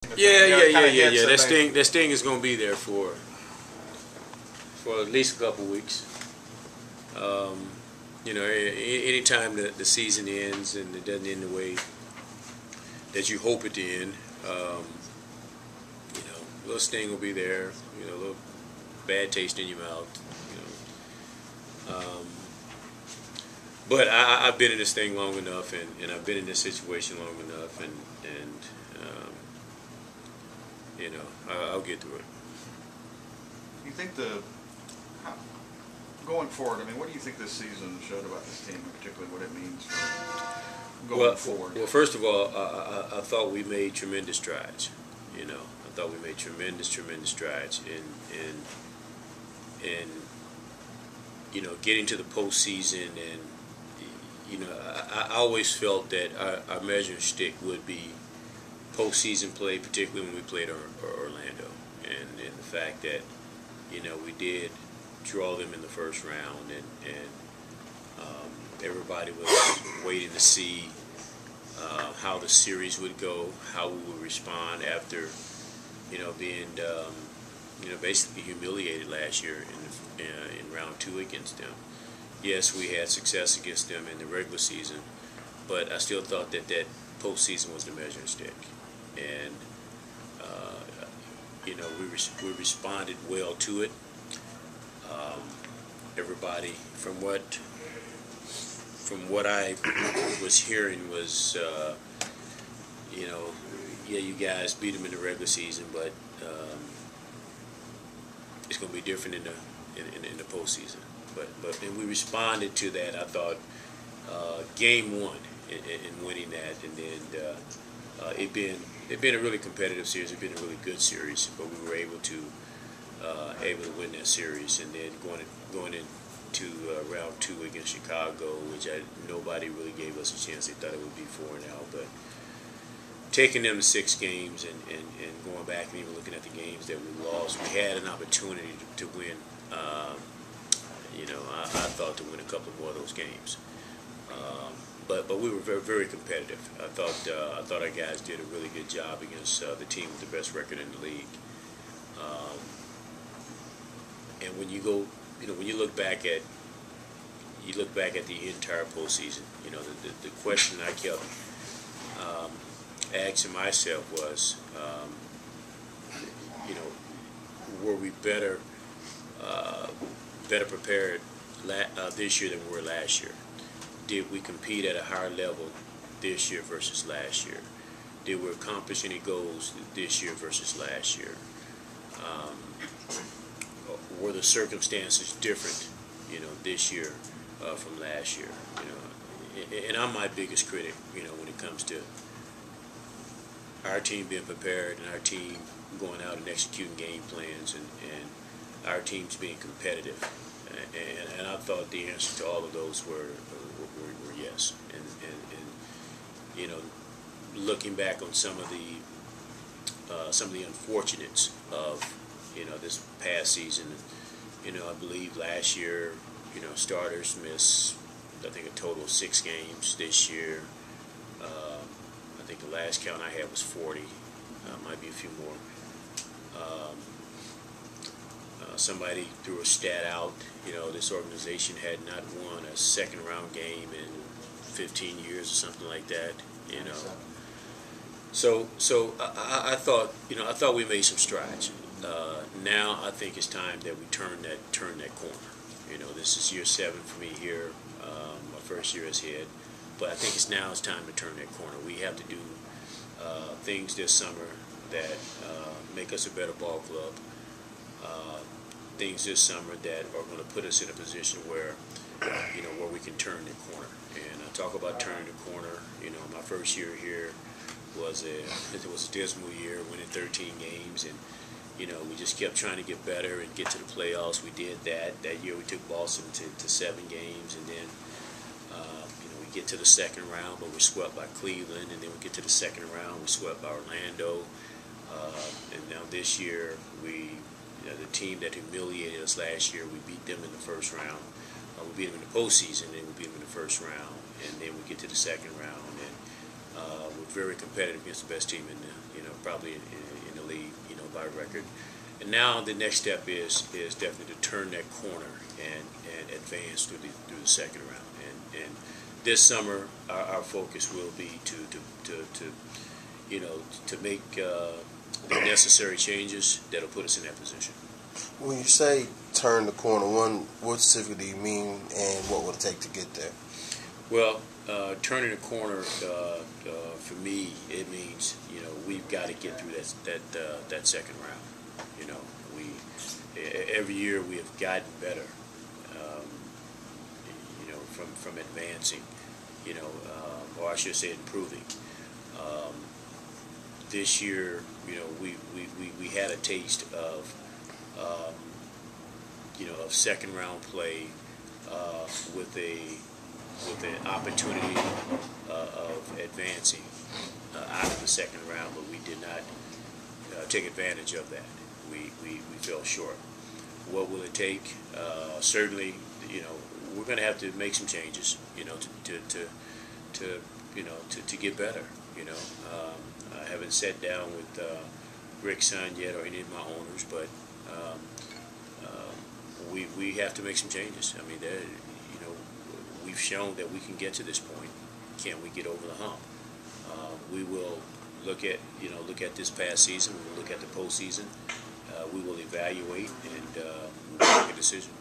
Yeah. That sting is going to be there for at least a couple weeks. Anytime the season ends and it doesn't end the way that you hope it to end, a little sting will be there. A little bad taste in your mouth. But I've been in this thing long enough, and I've been in this situation long enough, and um, I'll get through it. You think going forward, I mean, what do you think this season showed about this team, and particularly what it means for going forward? Well, first of all, I thought we made tremendous strides. I thought we made tremendous strides in getting to the postseason, and I always felt that our measuring stick would be postseason play, particularly when we played Orlando, and the fact that we did draw them in the first round, and everybody was waiting to see how the series would go, how we would respond after being basically humiliated last year in round 2 against them. Yes, we had success against them in the regular season, but I still thought that postseason was the measuring stick, and we responded well to it. Everybody, from what I was hearing, was you guys beat them in the regular season, but it's going to be different in the postseason. But we responded to that. I thought game 1 in winning that, and then it been a really competitive series. It's been a really good series, but we were able to win that series, and then going into round 2 against Chicago, which nobody really gave us a chance. They thought it would be 4-0, but taking them to 6 games and going back and even looking at the games that we lost, we had an opportunity to win. I thought to win a couple more of those games, but we were very, very competitive. I thought our guys did a really good job against the team with the best record in the league. And when you go, when you look back at the entire postseason, the question I kept asking myself was, were we better prepared this year than we were last year? Did we compete at a higher level this year versus last year? Did we accomplish any goals this year versus last year? Were the circumstances different, this year from last year? And I'm my biggest critic, when it comes to our team being prepared and our team going out and executing game plans, and our teams being competitive. And I thought the answer to all of those were yes. And looking back on some of the unfortunates of this past season, I believe last year, starters missed, I think, a total of 6 games. This year, I think the last count I had was 40. Might be a few more. Somebody threw a stat out. This organization had not won a second-round game in 15 years or something like that. So I thought we made some strides. Now I think it's time that we turn that corner. This is year 7 for me here, my first year as head. But I think it's time to turn that corner. We have to do things this summer that make us a better ball club. Things this summer that are going to put us in a position where we can turn the corner. And I talk about turning the corner. My first year here was a dismal year, winning 13 games, and we just kept trying to get better and get to the playoffs. We did that. That year we took Boston to 7 games, and then we get to the second round, but we're swept by Cleveland, and then we get to the second round, we're swept by Orlando, and now this year the team that humiliated us last year, we beat them in the first round. We beat them in the postseason, and we beat them in the first round, and then we get to the second round, and we're very competitive against the best team in the probably in the league, you know, by record. And now the next step is definitely to turn that corner and advance through the second round. And this summer, our focus will be to you know, to make the necessary changes that'll put us in that position. When you say turn the corner, what specifically do you mean, and what would it take to get there? Well, turning the corner for me, it means, you know, we've got to get through that second round. You know, every year we have gotten better. You know, from advancing. You know, or I should say improving. This year, you know, we had a taste of you know, of second round play with an opportunity of advancing out of the second round, but we did not take advantage of that. We fell short. What will it take? Certainly, you know, we're going to have to make some changes, you know, to get better. You know, I haven't sat down with Rick Son yet or any of my owners, but we have to make some changes. I mean, you know, we've shown that we can get to this point. Can we get over the hump? We will look at this past season. We will look at the postseason. We will evaluate and we'll make a decision.